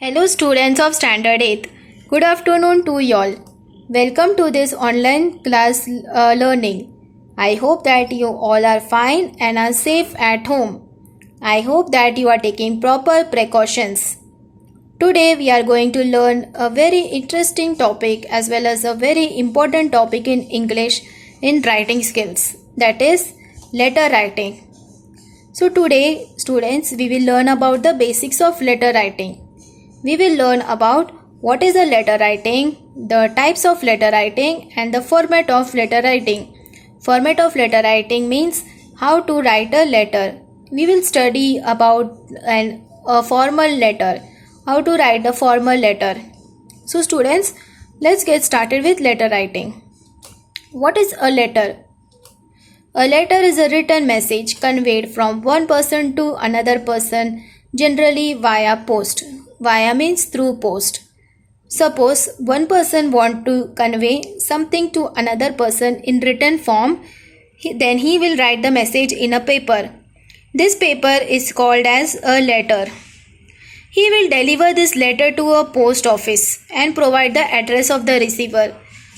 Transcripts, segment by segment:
Hello students of Standard 8th. Good afternoon to y'all. Welcome to this online class learning. I hope that you all are fine and are safe at home. I hope that you are taking proper precautions. Today we are going to learn a very interesting topic as well as a very important topic in English in writing skills, that is letter writing. So today students we will learn about the basics of letter writing. We will learn about what is a letter writing, the types of letter writing and the format of letter writing. Format of letter writing means how to write a letter. We will study about a formal letter, how to write a formal letter. So students, let's get started with letter writing. What is a letter? A letter is a written message conveyed from one person to another person, generally via post. Via means through post. Suppose one person wants to convey something to another person in written form, then he will write the message in a paper. This paper is called as a letter. He will deliver this letter to a post office and provide the address of the receiver.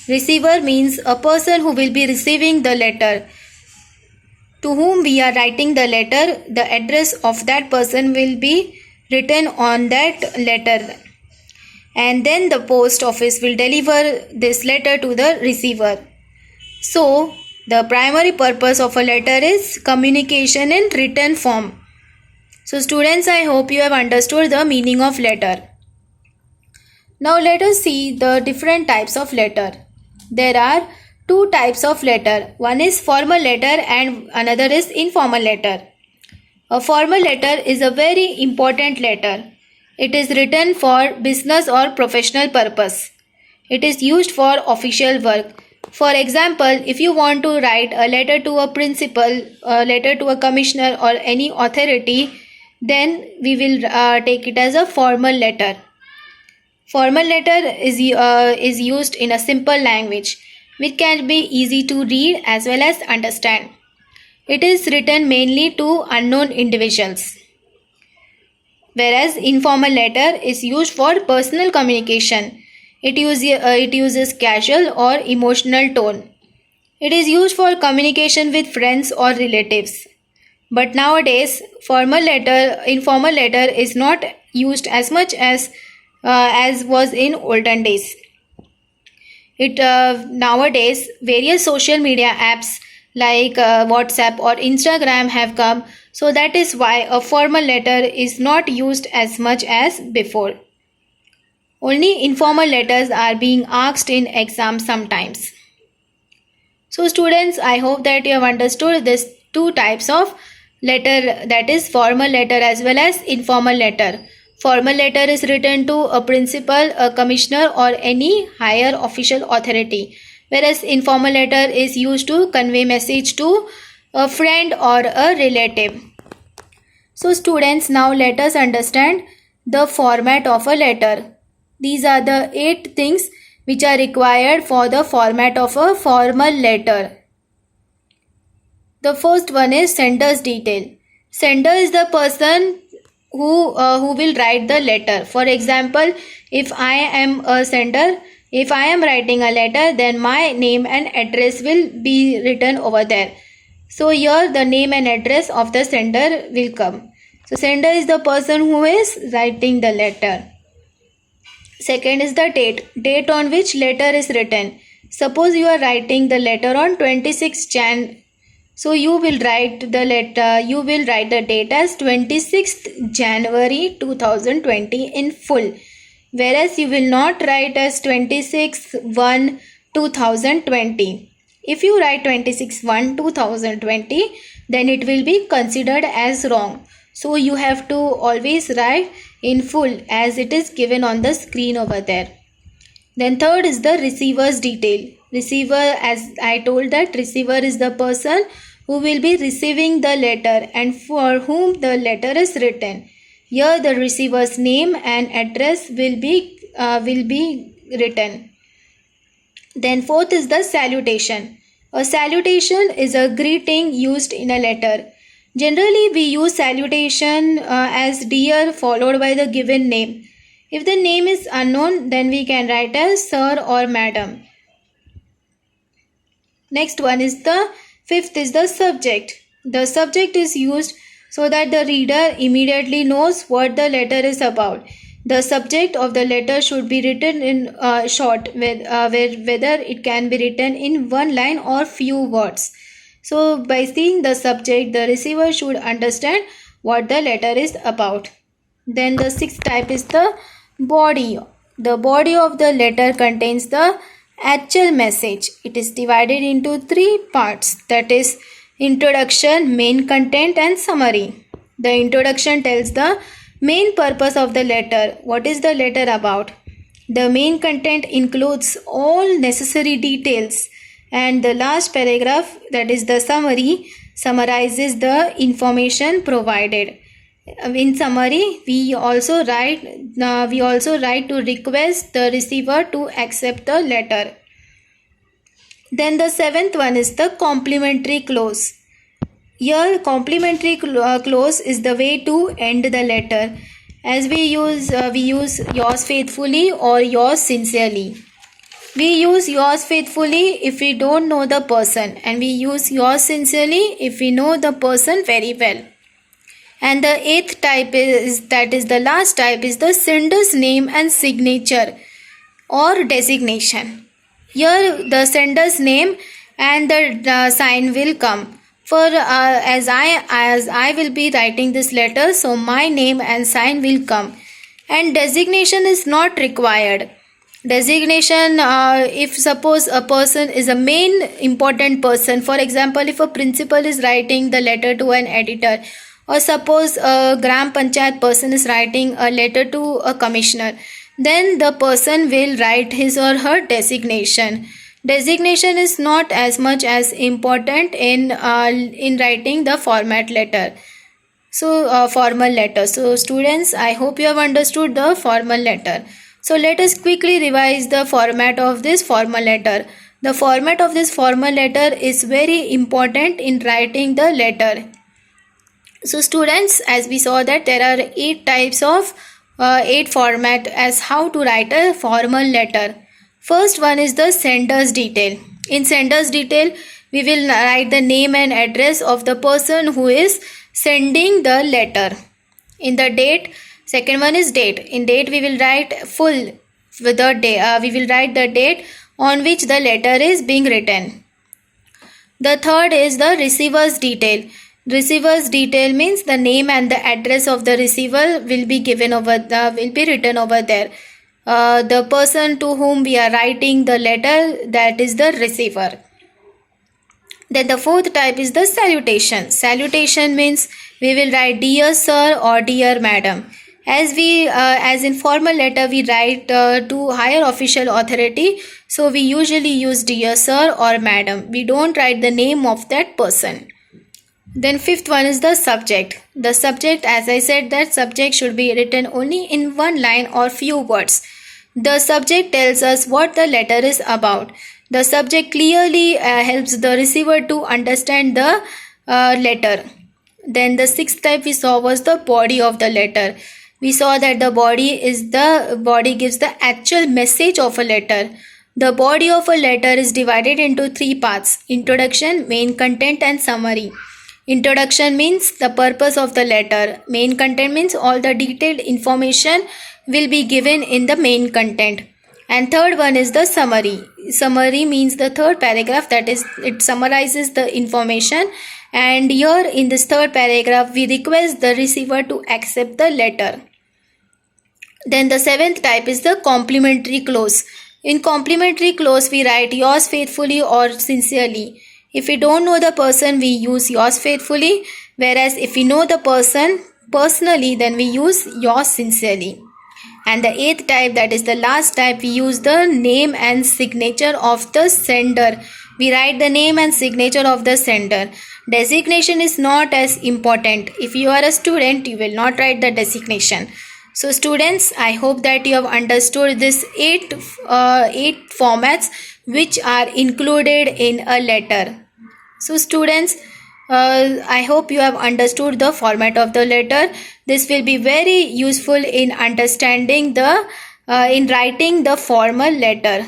Receiver means a person who will be receiving the letter. To whom we are writing the letter, the address of that person will be written on that letter. And then the post office will deliver this letter to the receiver. So, the primary purpose of a letter is communication in written form. So students, I hope you have understood the meaning of letter. Now let us see the different types of letter. There are two types of letter. One is formal letter and another is informal letter. A formal letter is a very important letter. It is written for business or professional purpose. It is used for official work. For example, if you want to write a letter to a principal, a letter to a commissioner or any authority, then we will take it as a formal letter. Formal letter is used in a simple language, which can be easy to read as well as understand. It is written mainly to unknown individuals. Whereas informal letter is used for personal communication. It uses casual or emotional tone. It is used for communication with friends or relatives. But nowadays, informal letter is not used as much as was in olden days. Nowadays, various social media apps like WhatsApp or Instagram have come, so that is why a formal letter is not used as much as before. Only informal letters are being asked in exams sometimes. So students, I hope that you have understood these two types of letter, that is formal letter as well as informal letter. Formal letter is written to a principal, a commissioner or any higher official authority, whereas informal letter is used to convey message to a friend or a relative. So students, now let us understand the format of a letter. These are the 8 things which are required for the format of a formal letter. The first one is sender's detail. Sender is the person who will write the letter. For example, if I am a sender, if I am writing a letter, then my name and address will be written over there. So here the name and address of the sender will come. So sender is the person who is writing the letter. Second is the date on which letter is written. Suppose you are writing the letter on 26 Jan. So you will write the date as 26th January 2020 in full. Whereas you will not write as 26/1/2020. If you write 26/1/2020, then it will be considered as wrong. So you have to always write in full as it is given on the screen over there. Then third is the receiver's detail. Receiver, as I told, that receiver is the person who will be receiving the letter and for whom the letter is written. Here the receiver's name and address will be written. Then fourth is the salutation. A salutation is a greeting used in a letter. Generally we use salutation as dear followed by the given name. If the name is unknown, then we can write as sir or madam. Next one is the fifth is the subject. The subject is used so that the reader immediately knows what the letter is about. The subject of the letter should be written in short, whether it can be written in one line or few words. So by seeing the subject, the receiver should understand what the letter is about. Then the sixth type is the body. The body of the letter contains the actual message. It is divided into three parts, that is introduction, main content and summary. The introduction tells the main purpose of the letter. What is the letter about? The main content includes all necessary details, and the last paragraph, that is the summary, summarizes the information provided. In summary, we also write to request the receiver to accept the letter. Then the seventh one is the complementary clause. Here complementary clause is the way to end the letter, as we use yours faithfully or yours sincerely. We use yours faithfully if we don't know the person, and we use yours sincerely if we know the person very well. And the eighth type is, that is the last type, is the sender's name and signature or designation. Here the sender's name and the sign will come. For as I will be writing this letter, so my name and sign will come. And designation is not required. Designation, if suppose a person is a main important person, for example, if a principal is writing the letter to an editor, or suppose a Gram Panchayat person is writing a letter to a commissioner, then the person will write his or her designation. Designation is not as much as important in writing the format letter. So formal letter. So students, I hope you have understood the formal letter. So let us quickly revise the format of this formal letter. The format of this formal letter is very important in writing the letter. So students, as we saw that there are 8 types of 8 format as how to write a formal letter. First one is the sender's detail. In sender's detail, we will write the name and address of the person who is sending the letter. In the date, second one is date. In date, we will write full with the day. We will write the date on which the letter is being written. The third is the receiver's detail. Receiver's detail means the name and the address of the receiver will be written over there. The person to whom we are writing the letter, that is the receiver. Then the fourth type is the salutation. Salutation means we will write dear sir or dear madam. As in formal letter we write to higher official authority, so we usually use dear sir or madam. We don't write the name of that person. Then fifth one is the subject. The subject, as I said, that subject should be written only in one line or few words. The subject tells us what the letter is about. The subject clearly helps the receiver to understand the letter. Then the sixth type we saw was the body of the letter. We saw that the body gives the actual message of a letter. The body of a letter is divided into 3 parts: introduction, main content and summary. Introduction means the purpose of the letter. Main content means all the detailed information will be given in the main content. And third one is the summary. Summary means the third paragraph, that is, it summarizes the information. And here in this third paragraph, we request the receiver to accept the letter. Then the seventh type is the complementary clause. In complementary clause, we write yours faithfully or sincerely. If we don't know the person, we use yours faithfully. Whereas if we know the person personally, then we use yours sincerely. And the eighth type, that is the last type, we use the name and signature of the sender. We write the name and signature of the sender. Designation is not as important. If you are a student, you will not write the designation. So students, I hope that you have understood this eight formats which are included in a letter. So students, I hope you have understood the format of the letter. This will be very useful in understanding in writing the formal letter.